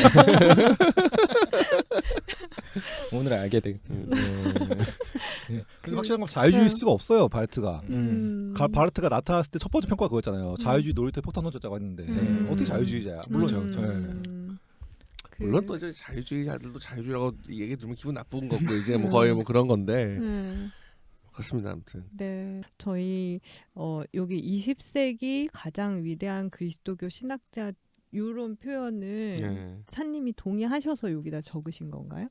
오늘 알게 돼. 근데 확실한 건 자유주의일 수가 없어요. 바르트가. 바르트가 나타났을 때 첫 번째 평가가 그거였잖아요. 자유주의 놀이터에 폭탄 던졌다고 했는데 어떻게 자유주의자야? 물론 물론 또 이제 자유주의자들도 자유주의라고 얘기 들으면 기분 나쁜 거고 이제 뭐 거의 뭐 그런 건데 그렇습니다. 아무튼 저희 여기 20세기 가장 위대한 그리스도교 신학자 이런 표현을 찬님이 동의하셔서 여기다 적으신 건가요?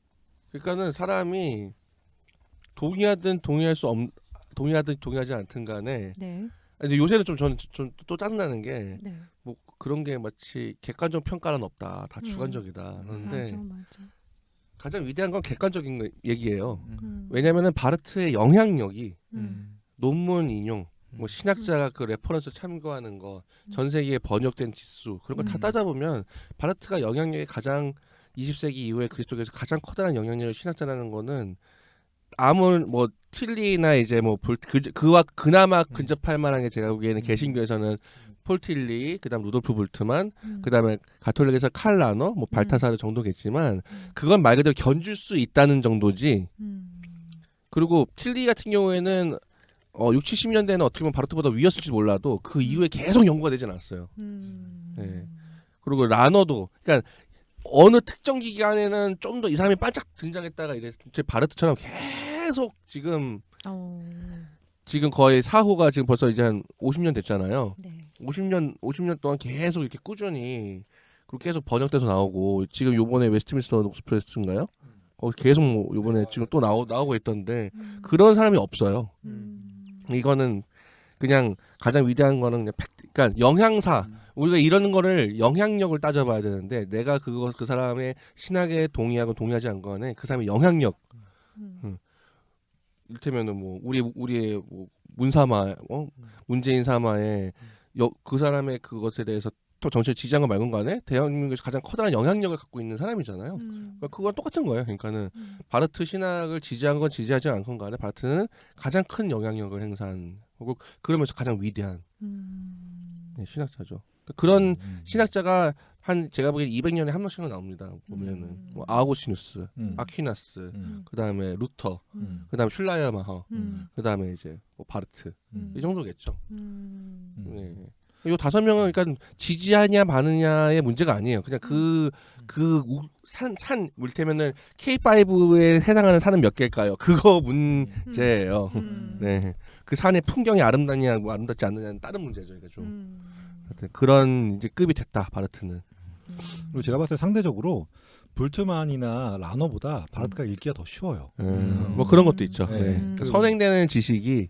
그러니까는 사람이 동의하든 동의하지 않든 간에 근데 요새는 좀 저는 좀 또 짜증나는 게 뭐 그런 게 마치 객관적 평가는 없다. 다 주관적이다. 그런데 맞아. 가장 위대한 건 객관적인 얘기예요. 왜냐면은 바르트의 영향력이 논문 인용, 뭐 신학자가 그 레퍼런스 참고하는 거, 전 세계에 번역된 지수 그런 거 다 따져보면 바르트가 영향력이 가장 20세기 이후에 그리스도교에서 가장 커다란 영향력을 신학자라는 거는 아무 뭐 틸리나 이제 뭐 그와 그나마 근접할 만한 게 제가 보기에는 개신교에서는 폴 틸리, 그다음 루돌프 불트만, 그다음에 가톨릭에서 칼 라너, 뭐 발타사르 정도겠지만 그건 말 그대로 견줄 수 있다는 정도지. 그리고 틸리 같은 경우에는 6, 70년대에는 어떻게 보면 바르트보다 위였을지 몰라도 그 이후에 계속 연구가 되진 않았어요. 네. 그리고 라너도 그러니까 어느 특정 기간에는 좀 더 이 사람이 반짝 등장했다가 이래 제 바르트처럼 계속 지금 거의 사호가 지금 벌써 이제 한 50년 됐잖아요. 50년 동안 계속 이렇게 꾸준히 그리고 계속 번역돼서 나오고 지금 요번에 웨스트민스터 녹스프레스인가요? 계속 뭐 요번에 지금 또 나오고 있던데 그런 사람이 없어요. 이거는 그냥 가장 위대한 거는 그냥 그러니까 영향사 우리가 이러는 거를 영향력을 따져봐야 되는데 내가 그 사람의 신학에 동의하고 동의하지 않거나 그 사람의 영향력. 이를테면은 뭐 우리의 뭐 문사마, 문재인 사마의 그 사람의 그것에 대해서 또 정치를 지지한 거 말건 간에 대한민국에서 가장 커다란 영향력을 갖고 있는 사람이잖아요. 그러니까 그건 똑같은 거예요. 그러니까는 바르트 신학을 지지한 건 지지하지 않건 간에 바르트는 가장 큰 영향력을 행사한 그리고 그러면서 가장 위대한 신학자죠. 그런 신학자가 한 제가 보기엔 200년에 한 명씩은 나옵니다. 보면은 뭐 아우구스티누스, 아퀴나스, 그다음에 루터, 그다음에 슐라이어마허, 그다음에 이제 뭐 바르트 이 정도겠죠. 네. 이 5명은 그러니까 지지하냐 마느냐의 문제가 아니에요. 그냥 산 물테면은 K5에 해당하는 산은 몇 개일까요? 그거 문제예요. 네. 그 산의 풍경이 아름다냐 뭐 아름답지 않느냐는 다른 문제죠. 그러니까 좀 그런 이제 급이 됐다 바르트는. 그리고 제가 봤을 때 상대적으로 불트만이나 라너보다 바르트가 읽기가 더 쉬워요. 뭐 그런 것도 있죠. 그러니까 선행되는 지식이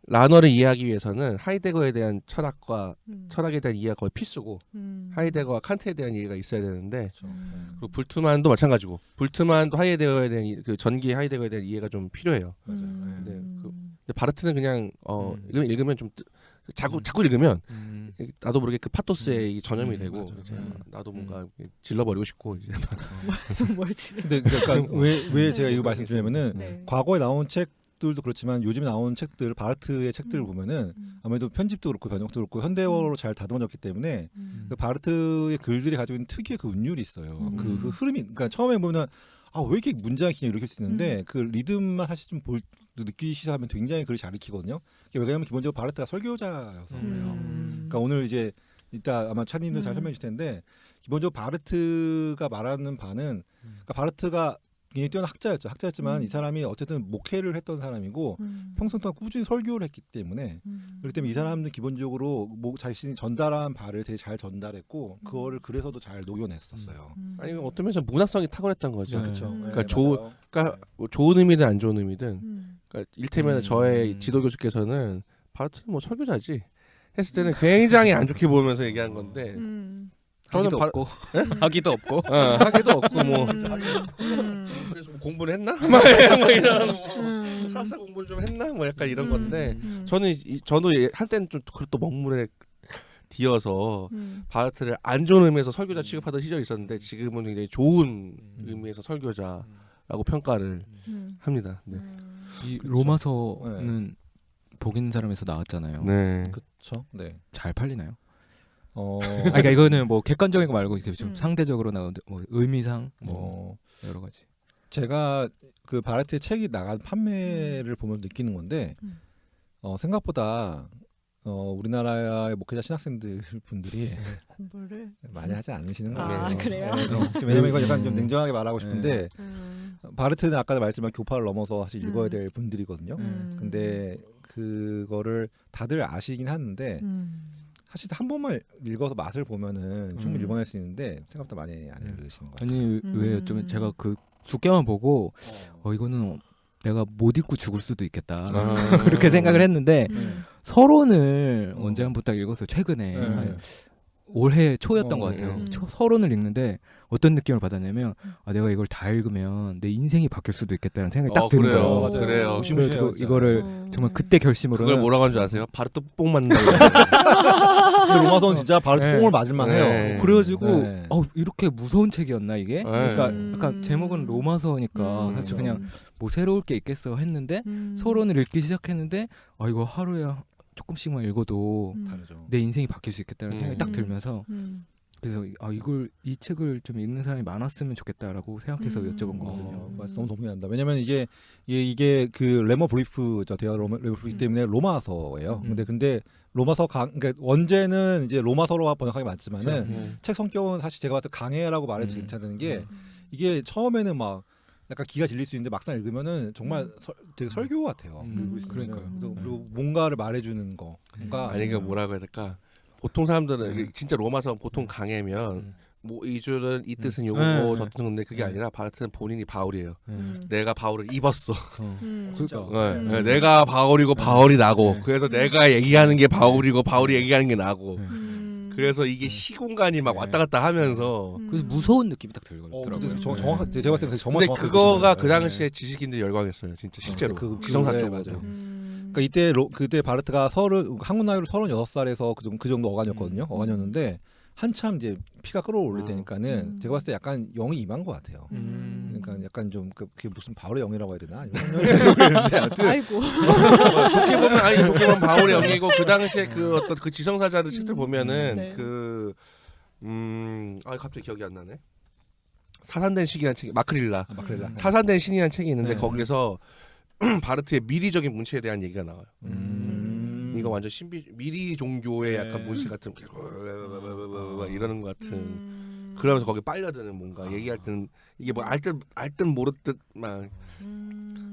라너를 이해하기 위해서는 하이데거에 대한 철학에 대한 이해가 거의 필수고 하이데거와 칸트에 대한 이해가 있어야 되는데 그리고 불트만도 마찬가지고 불트만도 하이데거에 대한 그 전기 하이데거에 대한 이해가 좀 필요해요. 근데 바르트는 그냥 읽으면 좀 자꾸 읽으면 나도 모르게 그 파토스의 전염이 되고 나도 뭔가 질러버리고 싶고 이제 뭘 질러? 근데 그러니까 왜 제가 이거 말씀드리냐면은 과거에 나온 책들도 그렇지만 요즘 나온 책들 바르트의 책들을 보면은 아무래도 편집도 그렇고 번역도 그렇고 현대어로 잘 다듬어졌기 때문에 그 바르트의 글들이 가지고 있는 특유의 그 운율이 있어요. 그 흐름이 그러니까 처음에 보면 왜 이렇게 문장이 기냐 이렇게 수 있는데 그 리듬만 사실 좀 느끼시다 하면 굉장히 글을 잘 읽히거든요. 왜냐하면 기본적으로 바르트가 설교자여서 그래요. 그러니까 오늘 이제 이따 아마 찬님도 잘 설명해 주실 텐데 기본적으로 바르트가 말하는 바는 그러니까 바르트가 굉장히 뛰어난 학자였지만 이 사람이 어쨌든 목회를 했던 사람이고 평생 동안 꾸준히 설교를 했기 때문에 그렇기 때문에 이 사람은 기본적으로 뭐 자신이 전달한 바를 되게 잘 전달했고 그거를 글에서도 잘 녹여냈었어요. 아니 어떤 면에서 문학성이 탁월했던 거죠. 그렇죠. 그러니까 뭐 좋은 의미든 안 좋은 의미든 그러니까 일테면 저의 지도 교수께서는 바르트는 뭐 설교자지 했을 때는 굉장히 안 좋게 보면서 얘기한 건데 하기도 없고 하기도 없고 하기도 없고 뭐 그래서 뭐 공부를 했나? 뭐 이런 사사 공부를 좀 했나? 뭐 약간 이런 건데 저도 한때는 좀 또 먹물에 뒤어서 바르트를 안 좋은 의미에서 설교자 취급하던 시절이 있었는데 지금은 굉장히 좋은 의미에서 설교자라고 평가를 합니다. 네. 이 로마서는 복인 사람에서 나왔잖아요. 네. 그렇죠. 네. 잘 팔리나요? 그러니까 이거는 뭐 객관적인 거 말고 이렇게 좀 상대적으로 나오는데 뭐 의미상 뭐 여러 가지. 제가 그 바레트의 책이 나간 판매를 보면 느끼는 건데 생각보다 우리나라의 목회자 신학생들 분들이 공부를 많이 하지 않으시는 것 아, 같아요. 그래요? 왜냐면 이거 약간 좀 냉정하게 말하고 싶은데 바르트는 아까 말했지만 교파를 넘어서 사실 읽어야 될 분들이거든요. 근데 그거를 다들 아시긴 하는데 사실 한 번만 읽어서 맛을 보면은 충분히 읽어낼 수 있는데 생각보다 많이 안 읽으시는 것 같아요. 아니 왜 좀 제가 그 두께만 보고 이거는 내가 못 읽고 죽을 수도 있겠다 그렇게 생각을 했는데 서론을 언제부터 딱 읽었어요. 최근에 올해 초였던 것 같아요. 서론을 읽는데 어떤 느낌을 받았냐면 내가 이걸 다 읽으면 내 인생이 바뀔 수도 있겠다는 생각이 딱 드는 그래요. 거예요. 맞아요. 그래요. 무시무시해요, 진짜. 이거를 정말 그때 결심으로는 그걸 뭐라고 하는 줄 아세요? 바르트 뽕 맞는다고. 근데 로마서는 진짜 바르트 네. 뽕을 맞을만 해요. 네. 그래가지고 네. 이렇게 무서운 책이었나 이게? 그러니까 약간 제목은 로마서니까 사실 그냥 뭐 새로울 게 있겠어 했는데 서론을 읽기 시작했는데 이거 하루에 조금씩만 읽어도 다르죠. 내 인생이 바뀔 수 있겠다는 생각이 딱 들면서 그래서 이 책을 좀 읽는 사람이 많았으면 좋겠다라고 생각해서 여쭤본 거거든요. 맞아, 너무 동의한다. 왜냐면 이게 그 레머 브리프 대화 레머 브리프 때문에 로마서예요. 근데 로마서 그러니까 원제는 이제 로마서로 번역하기 맞지만은 책 성격은 사실 제가 봤을 때 강해라고 말해도 괜찮은 게 이게 처음에는 막 약간 기가 질릴 수 있는데 막상 읽으면은 정말 되게 설교 같아요. 그러니까요. 그리고 뭔가를 말해주는 거가 아니 이게 뭐라고 해야 될까? 보통 사람들은 진짜 로마서 보통 강해면 뭐 이 줄은 이 뜻은 요거고 저 뜻은 근데 그게 아니라 바르트는 본인이 바울이에요. 내가 바울을 입었어. 그러니까 내가 바울이고 바울이 나고 그래서 내가 얘기하는 게 바울이고 바울이 얘기하는 게 나고 그래서 이게 시공간이 막 왔다 갔다 하면서 그래서 무서운 느낌이 딱 들더라고요. 정확하게 제가 봤을 때 정말 근데 그거가 그 당시에 지식인들 열광했어요. 진짜 실제로 지성사 네, 쪽으로. 맞아요. 그러니까 그때 바르트가 한국 나이로 36살에서 그 정도 어간이었거든요. 어간이었는데 한참 이제 피가 끌어올릴 때니까는 제가 봤을 때 약간 영이 임한 것 같아요. 그러니까 약간 좀 그게 무슨 바울의 영이라고 해야 되나? 아이고. 좋게 보면 좋게 보면 바울의 영이고 그 당시에 그 어떤 그 지성사자들 책들 보면은 네. 갑자기 기억이 안 나네. 사산된 시기라는 책 마크릴라. 사산된 신이라는 책이 있는데 네. 거기서 바르트의 미리적인 문체에 대한 얘기가 나와요. 이거 완전 미리 종교의 약간 문체 같은 이러는 것 같은 그러면서 거기 빨려드는 뭔가 얘기할 때는 이게 뭐 알 듯 모를 듯 막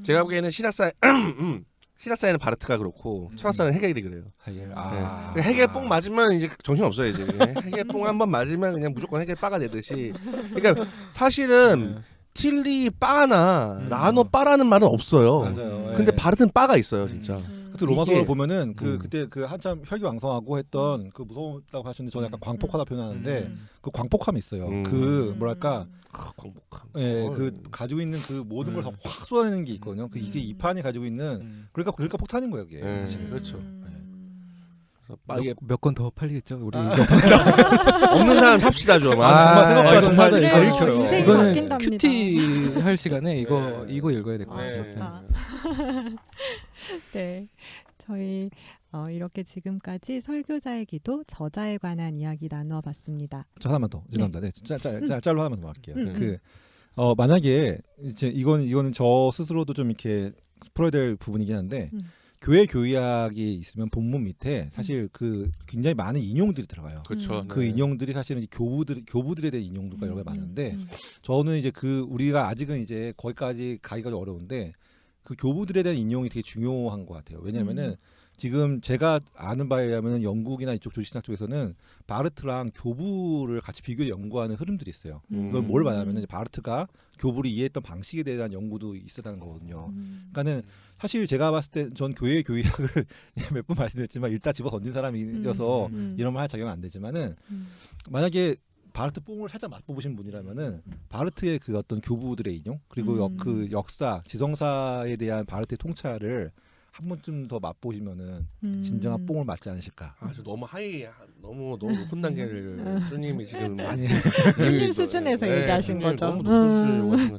제가 보기에는 신학사에는 바르트가 그렇고 철학사는 헤겔이 그래요. 네. 헤겔 뽕 맞으면 이제 정신 없어요 이제. 헤겔 뽕 한번 맞으면 그냥 무조건 헤겔 빠가 되듯이. 그러니까 사실은 틸리 빠나 라노 빠라는 말은 없어요. 맞아요. 근데 바르트는 빠가 있어요 진짜. 그 로마서를 보면은 그때 그 한참 혈기왕성하고 했던 그 무서웠다고 하시는데 저는 약간 광폭하다 표현하는데 그 광폭함이 있어요. 그 뭐랄까 광복함. 예, 그 가지고 있는 그 모든 걸 다 확 쏟아내는 게 있거든요. 이게 이 판이 가지고 있는 그러니까 폭탄인 거예요, 이게. 사실. 그렇죠. 몇 권 더 팔리겠죠? 우리 없는 사람 삽시다 좀. 정말 생각보다 정말 그래요. 잘 읽혀요. 인생이 이거는 바뀐답니다. 큐티 할 시간에 이거 읽어야 될 것 같아요. 좋다. 네, 저희 이렇게 지금까지 설교자의 기도 저자에 관한 이야기 나누어 봤습니다. 저 하나만 더 죄송합니다. 네, 짤로 하나만 더 할게요. 만약에 이제 이거는 저 스스로도 좀 이렇게 풀어야 될 부분이긴 한데 교회 교의학이 있으면 본문 밑에 사실 그 굉장히 많은 인용들이 들어가요. 그렇죠. 그 인용들이 사실은 교부들에 대한 인용도가 여러 개 많은데 저는 이제 우리가 아직은 이제 거기까지 가기가 좀 어려운데 그 교부들에 대한 인용이 되게 중요한 것 같아요. 왜냐하면은 지금 제가 아는 바에 의하면 영국이나 이쪽 조직신학 쪽에서는 바르트랑 교부를 같이 비교 연구하는 흐름들이 있어요. 그걸 뭘 말하냐면 이제 바르트가 교부를 이해했던 방식에 대한 연구도 있었다는 거거든요. 그러니까는 사실 제가 봤을 때 전 교회 교의학을 몇 번 말씀드렸지만 일단 집어 던진 사람이어서 이런 말 할 자격은 안 되지만은 만약에 바르트 뽕을 살짝 맛보신 분이라면은 바르트의 그 어떤 교부들의 인용 그리고 그 역사 지성사에 대한 바르트의 통찰을 한 번쯤 더 맛보시면은 진정한 뽕을 맞지 않으실까. 아주 너무 너무 높은 단계를 주님이 지금 아니 주님 수준에서 얘기하신 거죠. 너무 높은 수준을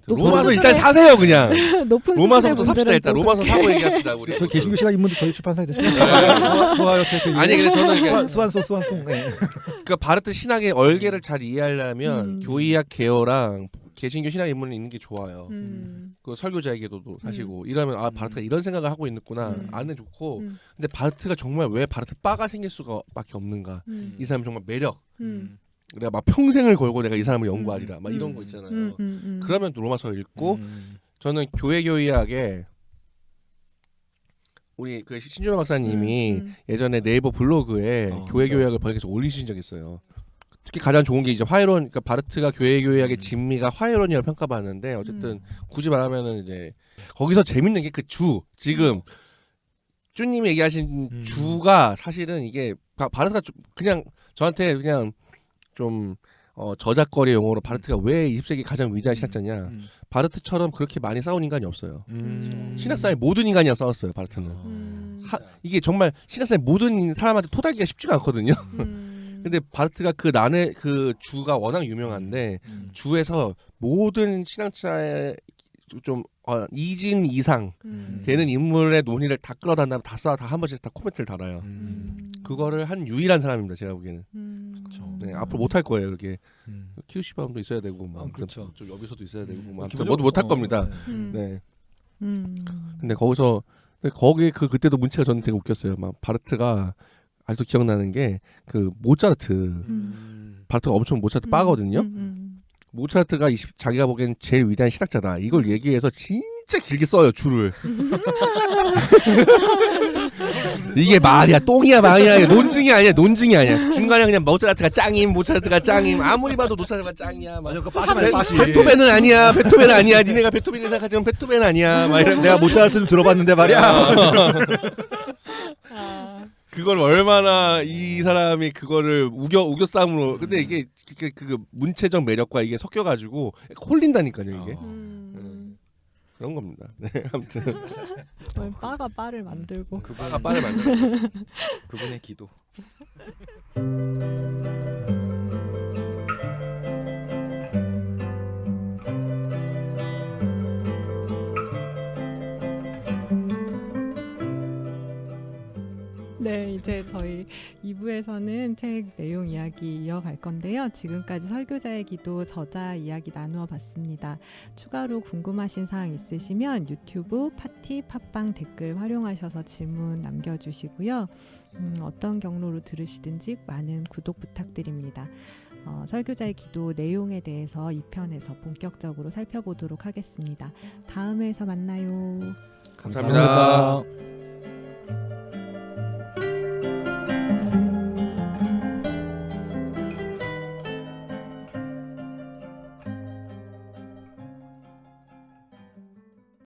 높은 로마서 수준의- 일단 사세요 그냥. 높은 로마서부터 수준의 삽시다 일단. 분들은 로마서 사고 얘기합시다 우리. 저 개신교 신학 인문도 저희 출판사에 됐어요. 좋아요. 아니 근데 저는 이게 수완송. 네. 그러니까 바르트 신학의 얼개를 잘 이해하려면 교의학 개요랑 개신교 신학 인문을 읽는 게 좋아요. 그 설교자의 기도도 사시고 이러면 아 바르트가 이런 생각을 하고 있구나 아는 좋고 근데 바르트가 정말 왜 바르트 바가 생길 수가밖에 없는가? 이 사람 정말 매력. 내가 막 평생을 걸고 내가 이 사람을 연구하리라 막 이런 거 있잖아요. 그러면 로마서 읽고 저는 교회교의학에 우리 그 신준호 박사님이 예전에 네이버 블로그에 교회교의학을 번역해서 올리신 적이 있어요. 특히 가장 좋은 게 이제 화해론, 그러니까 바르트가 교회교의학의 진미가 화해론이라고 평가받는데 어쨌든 굳이 말하면은 이제 거기서 재밌는 게 그 지금 쭈님이 얘기하신 주가 사실은 이게 바르트가 그냥 저한테 그냥 좀 저작거리 용어로 바르트가 왜 20세기 가장 위대한 신학자냐 바르트처럼 그렇게 많이 싸운 인간이 없어요. 신학사의 모든 인간이랑 싸웠어요. 바르트는 이게 정말 신학사의 모든 사람한테 토달기가 쉽지가 않거든요. 근데 바르트가 그 주가 워낙 유명한데 주에서 모든 신학자의 좀 이진 이상 되는 인물의 논의를 다 끌어다 다음에 다 한 번씩 다 코멘트를 달아요. 그거를 한 유일한 사람입니다. 제가 보기에는. 네, 앞으로 못 할 거예요. 이렇게 키우시바움도 있어야 되고, 뭐 좀 여기서도 있어야 되고, 뭐 아무튼 모두 못 할 겁니다. 네. 근데 거기 그때도 문체가 저는 되게 웃겼어요. 막 바르트가 아직도 기억나는 게 그 모차르트 바르트가 엄청 모차르트 빠거든요. 모차르트가 자기가 보기엔 제일 위대한 신학자다. 이걸 얘기해서 진짜 길게 써요 줄을. 이게 말이야 똥이야 망이야 논증이 아니야 중간에 그냥 모차르트가 짱임 아무리 봐도 모차르트가 짱이야. 맞아 그 빠지면 빠지. 베토벤은 아니야 니네가 베토벤이라 생각하지만 베토벤 아니야 막 이런. 내가 모차르트 좀 들어봤는데 말이야. 그걸 얼마나 이 사람이 그거를 우겨 싸움으로 근데 이게 그 문체적 매력과 이게 섞여가지고 홀린다니까요 이게. 그런 겁니다. 네, 아무튼 빠가 빠를 만들고 빠가 빠를 만들고 그분의 기도. 네, 이제 저희 2부에서는 책 내용 이야기 이어갈 건데요. 지금까지 설교자의 기도 저자 이야기 나누어 봤습니다. 추가로 궁금하신 사항 있으시면 유튜브, 파티, 팟빵 댓글 활용하셔서 질문 남겨주시고요. 어떤 경로로 들으시든지 많은 구독 부탁드립니다. 설교자의 기도 내용에 대해서 2편에서 본격적으로 살펴보도록 하겠습니다. 다음 회에서 만나요. 감사합니다.